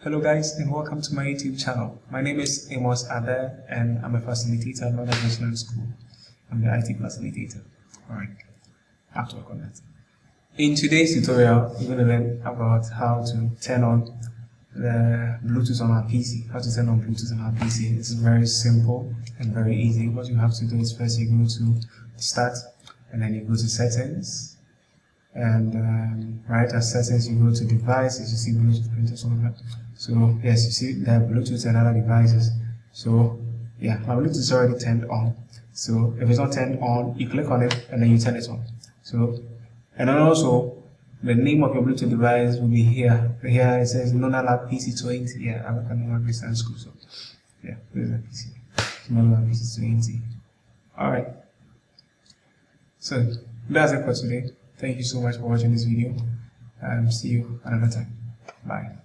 Hello guys and welcome to my YouTube channel. My name is Amos Addae and I'm a facilitator at Northern National School. I'm the IT facilitator. Alright, I have to work on that. In today's tutorial, we're going to learn about how to turn on the Bluetooth on our PC. How to turn on Bluetooth on our PC. It's very simple and very easy. What you have to do is first you go to Start and then you go to Settings. And right at Settings you go to Devices. You see Bluetooth printers all over. So yes, you see there are Bluetooth and other devices. So yeah, my Bluetooth is already turned on. So if it's not turned on, you click on it and then you turn it on. So and then also the name of your Bluetooth device will be here. Here it says Nona Lab PC20. Yeah, I work at Nona Christian School. So yeah, this is a PC. Nona Lab PC20. Alright. So that's it for today. Thank you so much for watching this video. See you another time. Bye.